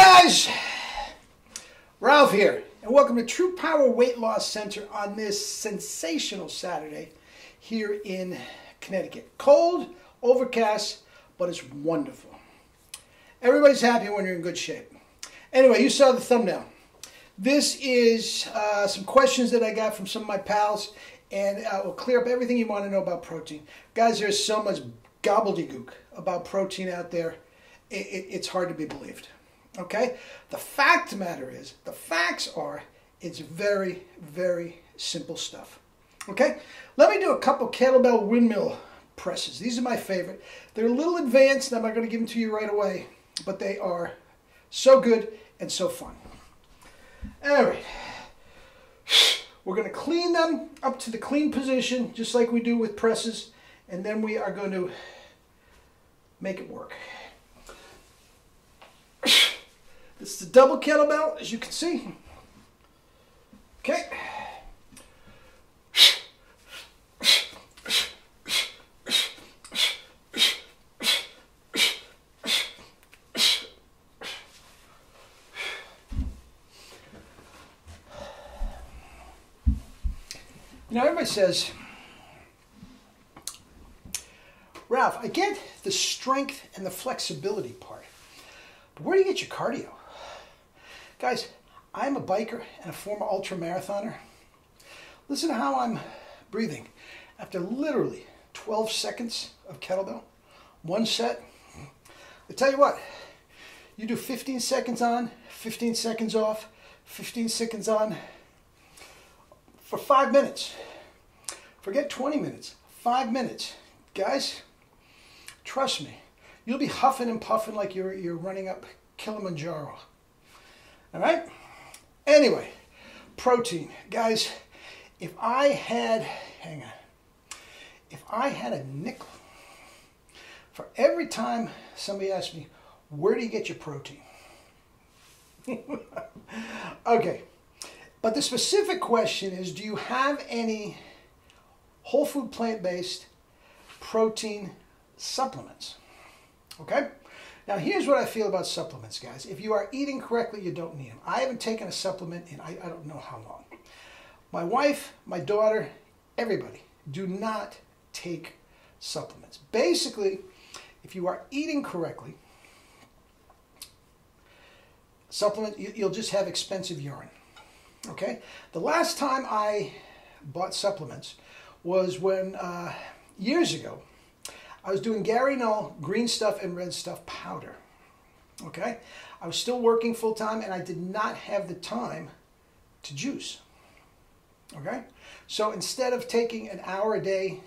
guys, Ralph here, and welcome to True Power Weight Loss Center on this sensational Saturday here in Connecticut. Cold, overcast, but it's wonderful. Everybody's happy when you're in good shape. Anyway, you saw the thumbnail. This is some questions that I got from some of my pals, and will clear up everything you want to know about protein. Guys, there's so much gobbledygook about protein out there, it's hard to be believed. Okay? The fact of the matter is, the facts are, it's very, very simple stuff. Okay? Let me do a couple kettlebell windmill presses. These are my favorite. They're a little advanced, and I'm not going to give them to you right away, but they are so good and so fun. All right. We're going to clean them up to the clean position, just like we do with presses, and then we are going to make it work. This is the double kettlebell, as you can see. Okay. You know, everybody says, Ralph, I get the strength and the flexibility part, but where do you get your cardio? Guys, I'm a biker and a former ultra marathoner. Listen to how I'm breathing. After literally 12 seconds of kettlebell, one set, I tell you what, you do 15 seconds on, 15 seconds off, 15 seconds on, for 5 minutes. Forget 20 minutes, 5 minutes. Guys, trust me, you'll be huffing and puffing like you're running up Kilimanjaro. All right? Anyway, protein. Guys, if I had a nickel for every time somebody asked me, where do you get your protein? Okay. But the specific question is, do you have any whole food plant-based protein supplements? Okay? Now, here's what I feel about supplements, guys. If you are eating correctly, you don't need them. I haven't taken a supplement in I don't know how long. My wife, my daughter, everybody, do not take supplements. Basically, if you are eating correctly, supplement, you'll just have expensive urine. Okay? The last time I bought supplements was when, years ago, I was doing Gary Null green stuff and red stuff powder. Okay? I was still working full time and I did not have the time to juice. Okay? So instead of taking an hour a day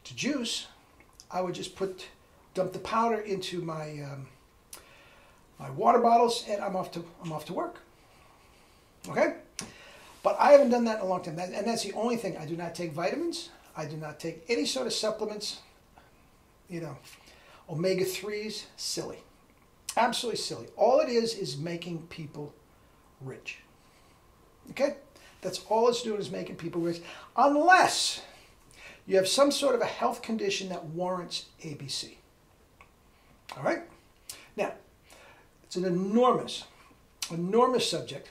to juice, I would just dump the powder into my my water bottles and I'm off to work. Okay? But I haven't done that in a long time. And that's the only thing. I do not take vitamins. I do not take any sort of supplements. You know, omega-3s, silly. Absolutely silly. All it is making people rich. Okay? That's all it's doing, is making people rich. Unless you have some sort of a health condition that warrants ABC. All right? Now, it's an enormous subject.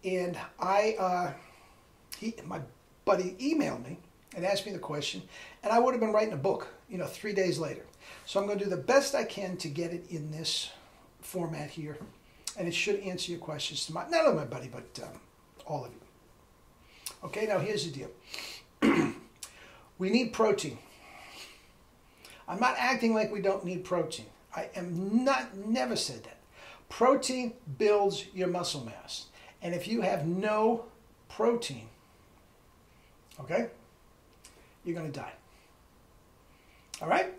And my buddy emailed me and asked me the question, and I would have been writing a book, 3 days later. So I'm going to do the best I can to get it in this format here, and it should answer your questions, not only my buddy, but all of you. Okay, now here's the deal. We need protein. I'm not acting like we don't need protein. I am never said that. Protein builds your muscle mass. And if you have no protein, okay, you're going to die. All right?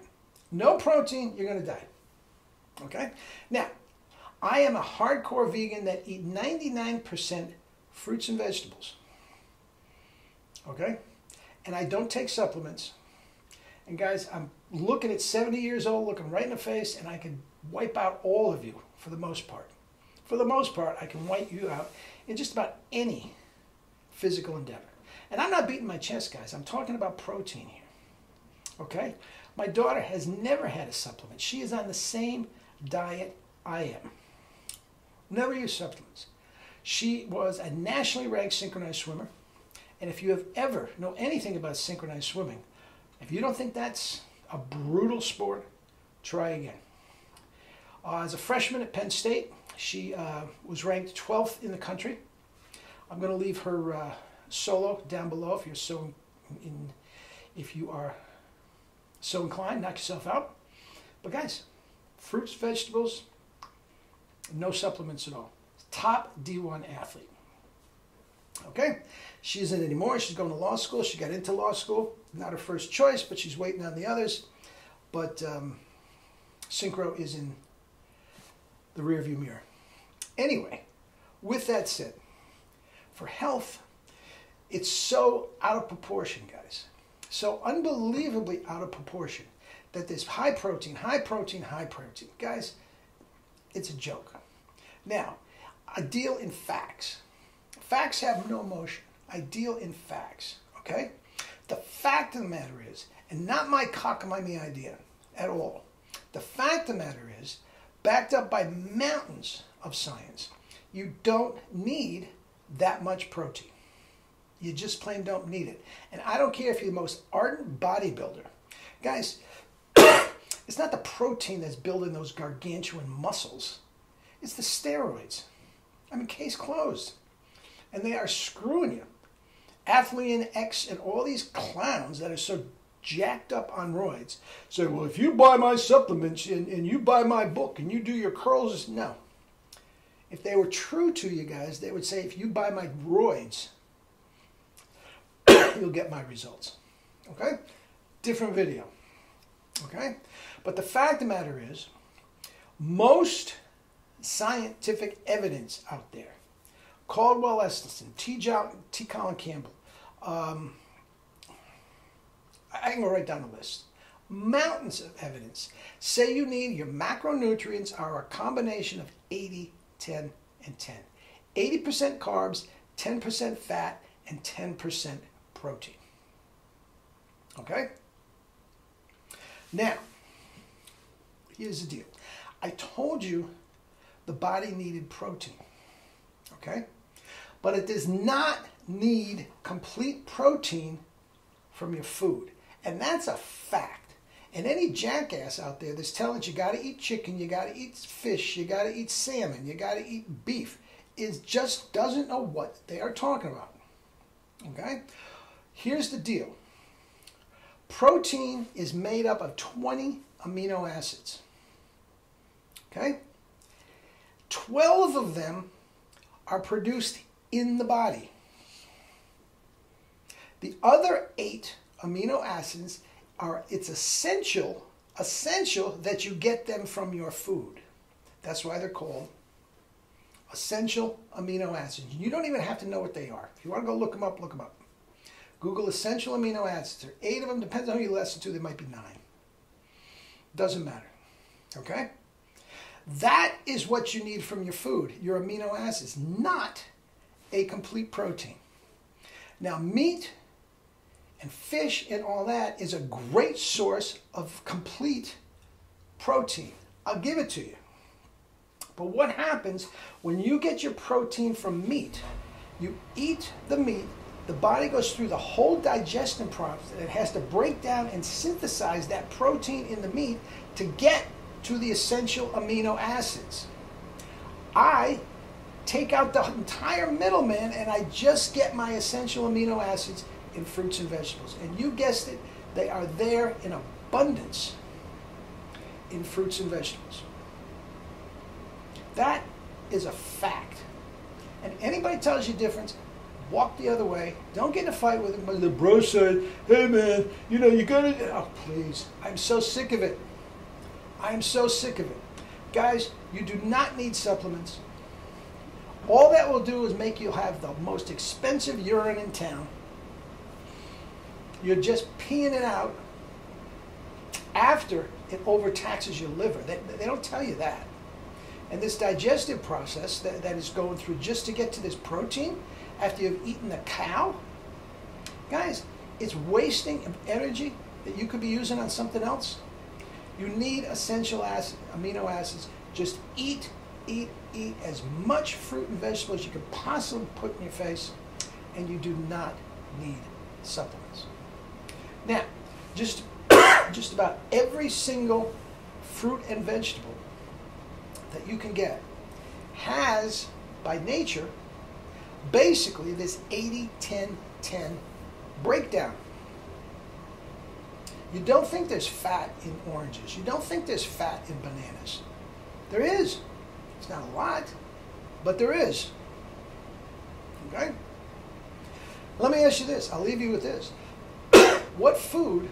No protein, you're going to die. Okay? Now, I am a hardcore vegan that eat 99% fruits and vegetables. Okay? And I don't take supplements. And guys, I'm looking at 70 years old, looking right in the face, and I can wipe out all of you for the most part. For the most part, I can wipe you out in just about any physical endeavor. And I'm not beating my chest, guys. I'm talking about protein here. Okay? My daughter has never had a supplement. She is on the same diet I am. never used supplements. She was a nationally ranked synchronized swimmer. And if you have ever know anything about synchronized swimming, if you don't think that's a brutal sport, try again. As a freshman at Penn State, she was ranked 12th in the country. I'm going to leave her solo down below if you are so inclined, knock yourself out. But guys, fruits, vegetables, no supplements at all. Top D1 athlete. Okay, she isn't anymore. She's going to law school. She got into law school. Not her first choice, but she's waiting on the others. But synchro is in the rearview mirror. Anyway, with that said, for health, it's so out of proportion, guys. So unbelievably out of proportion that there's high protein, high protein, high protein. Guys, it's a joke. Now, I deal in facts. Facts have no emotion. I deal in facts, okay? The fact of the matter is, and not my cockamamie idea at all, the fact of the matter is, backed up by mountains of science, you don't need that much protein. You just plain don't need it. And I don't care if you're the most ardent bodybuilder. Guys, it's not the protein that's building those gargantuan muscles. It's the steroids. I mean, case closed. And they are screwing you. Athlean X and all these clowns that are so jacked up on roids say, well, if you buy my supplements and you buy my book and you do your curls, no. If they were true to you guys, they would say, if you buy my roids, you'll get my results. Okay? Different video. Okay? But the fact of the matter is, most scientific evidence out there, Caldwell Esselstyn, T. Colin Campbell, I can go right down the list. Mountains of evidence say you need, your macronutrients are a combination of 80, 10, and 10. 80% carbs, 10% fat, and 10% protein. Okay? Now, here's the deal. I told you the body needed protein. Okay? But it does not need complete protein from your food. And that's a fact. And any jackass out there that's telling you got to eat chicken, you got to eat fish, you got to eat salmon, you got to eat beef, just doesn't know what they are talking about. Okay? Here's the deal. Protein is made up of 20 amino acids. Okay? 12 of them are produced in the body. The other 8 amino acids it's essential that you get them from your food. That's why they're called essential amino acids. You don't even have to know what they are. If you want to go look them up, look them up. Google essential amino acids. There are 8 of them. Depends on who you listen to. There might be 9. Doesn't matter. Okay? That is what you need from your food, your amino acids, not a complete protein. Now, meat and fish and all that is a great source of complete protein. I'll give it to you. But what happens when you get your protein from meat? You eat the meat, the body goes through the whole digestion process. It has to break down and synthesize that protein in the meat to get to the essential amino acids. I take out the entire middleman and I just get my essential amino acids in fruits and vegetables. And you guessed it, they are there in abundance in fruits and vegetables. That is a fact. And anybody tells you different, walk the other way. Don't get in a fight with them. The bro said, hey man, you know, you gotta, oh please. I'm so sick of it. I am so sick of it. Guys, you do not need supplements. All that will do is make you have the most expensive urine in town. You're just peeing it out after it overtaxes your liver. They don't tell you that. And this digestive process that is going through just to get to this protein after you've eaten a cow, guys, it's wasting of energy that you could be using on something else. You need essential amino acids. Just eat eat as much fruit and vegetables as you could possibly put in your face, and you do not need supplements. Now, just about every single fruit and vegetable that you can get has, by nature, basically this 80-10-10 breakdown. You don't think there's fat in oranges. You don't think there's fat in bananas. There is. It's not a lot, but there is. Okay? Let me ask you this. I'll leave you with this. What food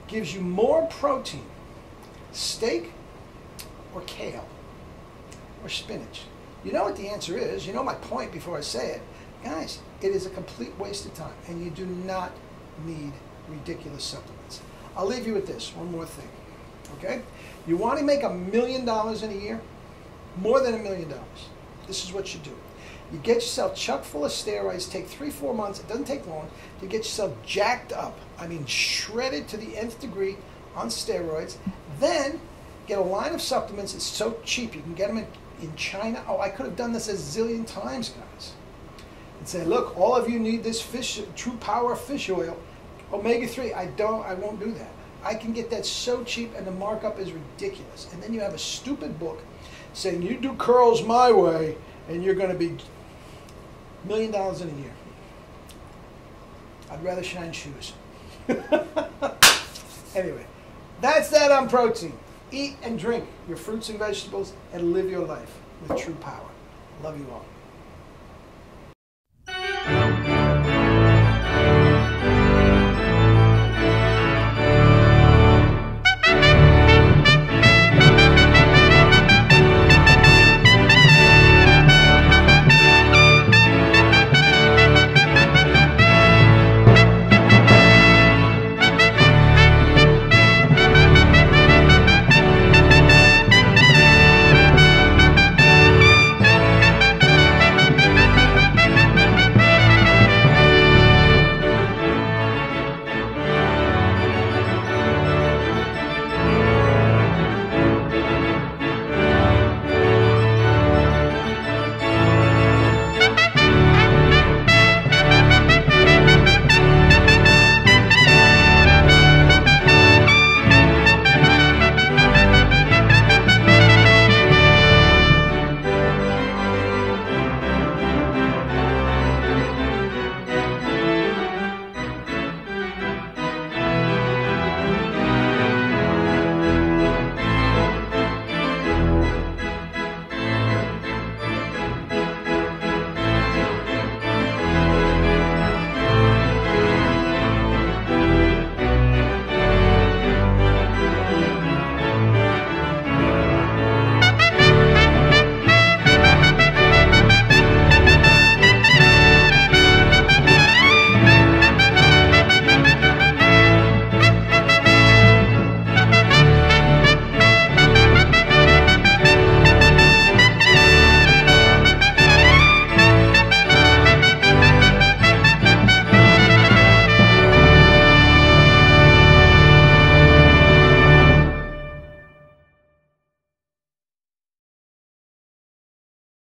gives you more protein? Steak or kale or spinach? You know what the answer is. You know my point before I say it. Guys, it is a complete waste of time, and you do not need ridiculous supplements. I'll leave you with this. One more thing. Okay? You want to make $1 million in a year? More than $1 million. This is what you do. You get yourself chock full of steroids, take 3-4 months, it doesn't take long, to get yourself jacked up. I mean shredded to the nth degree on steroids. Then get a line of supplements. It's so cheap. You can get them in China. Oh, I could have done this a zillion times, guys. And say, look, all of you need this fish, True Power fish oil, omega-3. I won't do that. I can get that so cheap, and the markup is ridiculous. And then you have a stupid book saying you do curls my way, and you're going to be $1 million in a year. I'd rather shine shoes. Anyway, that's that on protein. Eat and drink your fruits and vegetables and live your life with True Power. Love you all.